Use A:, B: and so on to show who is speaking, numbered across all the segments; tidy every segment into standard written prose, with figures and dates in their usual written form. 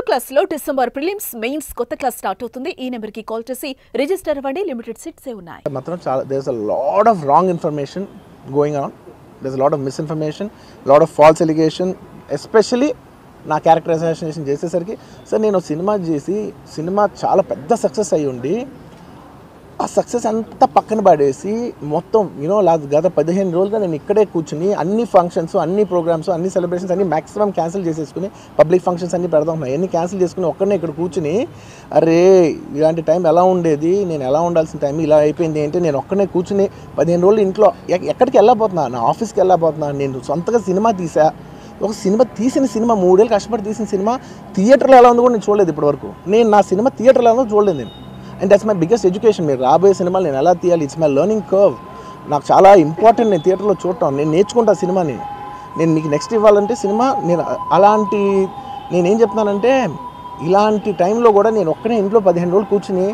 A: Class లో December prelims mains కొత్త class start అవుతుంది. ఈ నెంబర్ కి కాల్ చేసి రిజిస్టర్ అవ్వండి. లిమిటెడ్ సీట్స్ ఉన్నాయి.
B: మాత్రం చాలా there is a lot of wrong information going on. There is a lot of misinformation, lot of false allegation. Especially నా క్యారెక్టర్ అసాసినేషన్ చేసేసరికి సార్ నేను సినిమా చేసి సినిమా చాలా పెద్ద సక్సెస్ అయ్యి ఉండి ఆ సక్సెస్ అంతా పక్కన పడేసి మొత్తం గత 15 రోజులుగా నేను ఇక్కడే కూర్చుని అన్ని ఫంక్షన్స్, అన్ని ప్రోగ్రామ్స్, అన్ని సెలబ్రేషన్స్ అన్ని మ్యాక్సిమం క్యాన్సిల్ చేసేసుకుని పబ్లిక్ ఫంక్షన్స్ అన్ని పెడదాం అన్నీ క్యాన్సిల్ చేసుకుని ఒక్కడనే ఇక్కడ కూర్చుని అరే ఇలాంటి టైం ఎలా ఉండేది, నేను ఎలా ఉండాల్సిన టైం ఇలా అయిపోయింది ఏంటి, నేను ఒక్కడనే కూర్చుని 15 రోజులు ఇంట్లో ఎక్కడికి వెళ్ళబోతున్నా, నా ఆఫీస్కి వెళ్ళబోతున్నా. నేను సొంతగా సినిమా తీసా. ఒక సినిమా తీసిన సినిమా 3 ఏళ్ళు కష్టపడి తీసిన సినిమా థియేటర్లో ఎలా ఉందో కూడా నేను చూడలేదు ఇప్పటివరకు. నేను నా సినిమా థియేటర్లో ఎలా ఉందో చూడలేదు నేను. And that's my biggest education. మీరు రాబోయే సినిమాలు నేను ఎలా తీయాలి, ఇట్స్ మై లెర్నింగ్ కర్వ్. నాకు చాలా ఇంపార్టెంట్ నేను థియేటర్లో చూడటం. నేను నేర్చుకుంటా సినిమాని. నేను మీకు నెక్స్ట్ ఇవ్వాలంటే సినిమా నేనేం చెప్తున్నానంటే ఇలాంటి టైంలో కూడా నేను ఒక్కనే ఇంట్లో 15 రోజులు కూర్చుని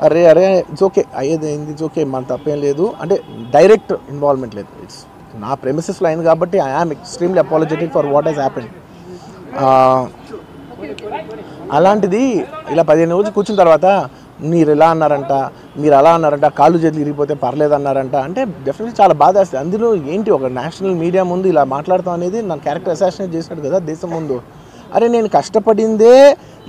B: అరే ఇట్స్ ఓకే అయ్యేది ఇట్స్ ఓకే, మన తప్పేం లేదు అంటే డైరెక్ట్ ఇన్వాల్వ్మెంట్ లేదు. ఇట్స్ నా ప్రెమిసెస్లో అయింది కాబట్టి I am extremely apologetic for what has happened. అలాంటిది ఇలా 15 రోజులు కూర్చున్న తర్వాత మీరు ఇలా అన్నారంట, మీరు అలా అన్నారంట, కాళ్ళు చేతులు ఇరిగిపోతే పర్లేదు అన్నారంట అంటే డెఫినెట్లీ చాలా బాధ వేస్తుంది. అందులో ఏంటి ఒక నేషనల్ మీడియా ముందు ఇలా మాట్లాడతాం అనేది నా క్యారెక్టర్ అసాసినేట్ చేసినట్టు కదా దేశం ముందు. అరే నేను కష్టపడిందే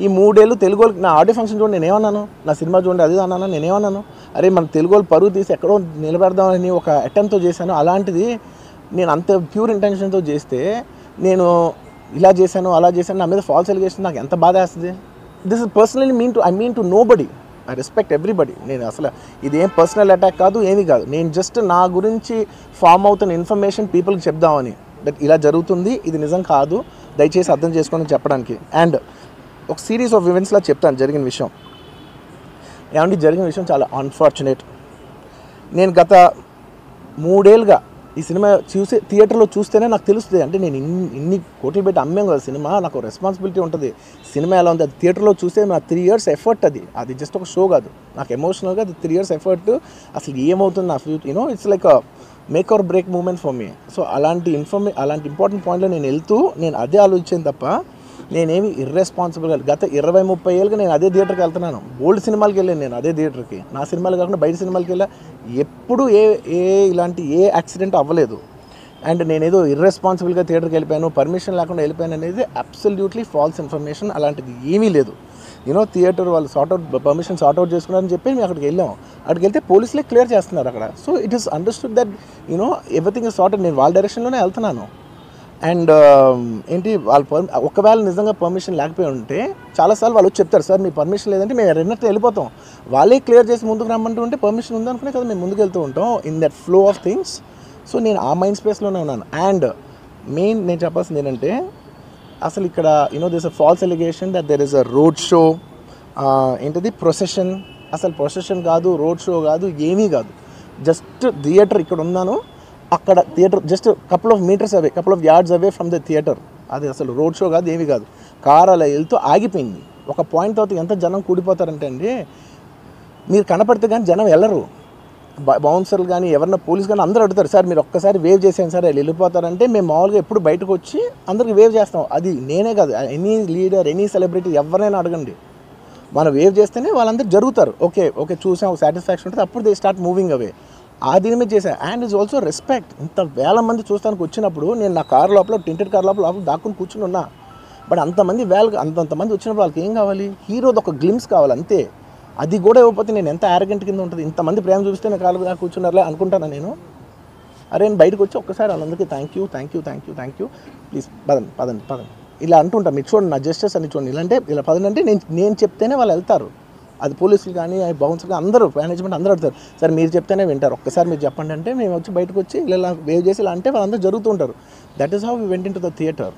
B: ఈ 3 ఏళ్ళు తెలుగు వాళ్ళకి. నా ఆడియో ఫంక్షన్ చూడండి నేనేమన్నాను, నా సినిమా చూడండి అది అన్నాను, నేనేమన్నాను అరే మన తెలుగు వాళ్ళు పరువు తీసి ఎక్కడో నిలబెడదామని ఒక అటెంప్ట్తో చేశాను. అలాంటిది నేను అంత ప్యూర్ ఇంటెన్షన్తో చేస్తే నేను ఇలా చేశాను అలా చేశాను నా మీద ఫాల్స్ ఎలిగేషన్ నాకు ఎంత బాధ వేస్తుంది. This is personally I mean to nobody. I respect everybody. నేను అసలు ఇదేం పర్సనల్ అటాక్ కాదు, ఏమీ కాదు. నేను జస్ట్ నా గురించి ఫామ్ అవుతున్న ఇన్ఫర్మేషన్ పీపుల్కి చెప్దామని, దట్ ఇలా జరుగుతుంది, ఇది నిజం కాదు, దయచేసి అర్థం చేసుకోండి చెప్పడానికి. అండ్ ఒక సిరీస్ ఆఫ్ ఈవెంట్స్లా చెప్తాను జరిగిన విషయం. ఏమంటే జరిగిన విషయం చాలా అన్ఫార్చునేట్. నేను గత 3 ఏళ్ళుగా ఈ సినిమా థియేటర్లో చూస్తేనే నాకు తెలుస్తుంది. అంటే నేను ఇన్ని కోట్లు పెట్టి అమ్మాం కదా సినిమా, నాకు రెస్పాన్సిబిలిటీ ఉంటుంది. సినిమా ఎలా ఉంది అది థియేటర్లో చూస్తే నా 3 years ఎఫర్ట్. అది జస్ట్ ఒక షో కాదు, నాకు ఎమోషనల్గా అది 3 years ఎఫర్ట్. అసలు ఏమవుతుంది నా future it's like make or break moment for me. So అలాంటి ఇంపార్టెంట్ పాయింట్లో నేను వెళ్తూ నేను అదే ఆలోచించాను తప్ప నేనేమి ఇర్రెస్పాన్సిబుల్గా గత 20-30 ఏళ్ళుగా నేను అదే థియేటర్కి వెళ్తున్నాను. ఓల్డ్ సినిమాలకి వెళ్ళాను నేను అదే థియేటర్కి. నా సినిమాలు కాకుండా బయట సినిమాలకి వెళ్ళా. ఎప్పుడు ఇలాంటి యాక్సిడెంట్ అవ్వలేదు. అండ్ నేనేదో ఇర్రెస్పాన్సిబుల్గా థియేటర్కి వెళ్ళిపోయాను, పర్మిషన్ లేకుండా వెళ్ళిపోయాను అనేది అబ్సల్యూట్లీ ఫాల్స్ ఇన్ఫర్మేషన్. అలాంటిది ఏమీ లేదు. థియేటర్ వాళ్ళు పర్మిషన్ సార్ట్అవుట్ చేసుకున్నారని చెప్పి మేము అక్కడికి వెళ్ళాం. అక్కడికి వెళ్తే పోలీసులే క్లియర్ చేస్తున్నారు అక్కడ. So it is understood that everything is sorted. నేను వాళ్ళ డైరెక్షన్లోనే వెళ్తున్నాను. అండ్ ఏంటి వాళ్ళు ఒకవేళ నిజంగా పర్మిషన్ లేకపోయి ఉంటే చాలాసార్లు వాళ్ళు వచ్చి చెప్తారు సార్ మీ పర్మిషన్ లేదంటే మేము రెండట్టు వెళ్ళిపోతాం. వాళ్ళే క్లియర్ చేసి ముందుకు రమ్మంటూ ఉంటే పర్మిషన్ ఉందనుకునే కదా మేము ముందుకు వెళ్తూ ఉంటాం in that flow of things. So నేను ఆ మైండ్ స్పేస్లోనే ఉన్నాను. అండ్ మెయిన్ నేను చెప్పాల్సింది ఏంటంటే అసలు ఇక్కడ this a false allegation that there is a road show, ఏంటది ప్రొసెషన్. అసలు ప్రొసెషన్ కాదు, రోడ్ షో కాదు, ఏమీ కాదు. జస్ట్ థియేటర్ ఇక్కడ ఉన్నాను, అక్కడ theatre just couple of yards away from the theatre. అది అసలు రోడ్ షో కాదు, ఏమీ కాదు. కారు అలా వెళ్తూ ఆగిపోయింది. ఒక పాయింట్ తర్వాత ఎంత జనం కూడిపోతారంటే అండి, మీరు కనపడితే కానీ జనం వెళ్ళరు. బౌన్సర్లు కానీ ఎవరన్నా పోలీస్ కానీ అందరూ అడుగుతారు సార్ మీరు ఒక్కసారి వేవ్ చేసాను సార్ వెళ్ళిపోతారంటే మేము మామూలుగా ఎప్పుడు బయటకు వచ్చి అందరికి వేవ్ చేస్తాం. అది నేనే కాదు, ఎనీ లీడర్ ఎనీ సెలబ్రిటీ ఎవరైనా అడగండి, మనం వేవ్ చేస్తేనే వాళ్ళందరూ జరుగుతారు. ఓకే చూసాం, ఒక సాటిస్ఫాక్షన్ ఉంటుంది, అప్పుడు దే స్టార్ట్ మూవింగ్ అవే. ఆ దీని మీద చేశాను. And it's also respect. ఇంత వేల మంది చూస్తానికి వచ్చినప్పుడు నేను నా కారు లోపల టెంటెడ్ కార్ లోపల దాక్కుని కూర్చుని ఉన్నా. బట్ అంతమంది అంతమంది వచ్చినప్పుడు వాళ్ళకి ఏం కావాలి, హీరోది ఒక గ్లిమ్స్ కావాలి అంతే. అది కూడా ఇవ్వకపోతే నేను ఎంత యారగెంట్ కింద ఉంటుంది. ఇంతమంది ప్రేమ చూపిస్తే నేను కాలు కూర్చున్నారులే అనుకుంటాను నేను. అరే నేను బయటకు వచ్చి ఒక్కసారి వాళ్ళందరికీ థ్యాంక్ యూ ప్లీజ్ పదండి ఇలా అంటుంటా. మీరు చూడండి నా జస్టిస్ అని చూడండి. ఇలాంటే ఇలా పదండి నేను చెప్తేనే వాళ్ళు వెళ్తారు. అది పోలీసులు కానీ బౌన్సర్లు అందరూ మేనేజ్మెంట్ అందరూ అడుగుతారు సార్ మీరు చెప్తేనే వింటారు, ఒక్కసారి మీరు చెప్పండి అంటే మేము వచ్చి బయటకు వచ్చి ఇలా వేవ్ చేసి ఇలా అంటే వాళ్ళందరూ జరుగుతూ ఉంటారు. That is how we went in to the theatre.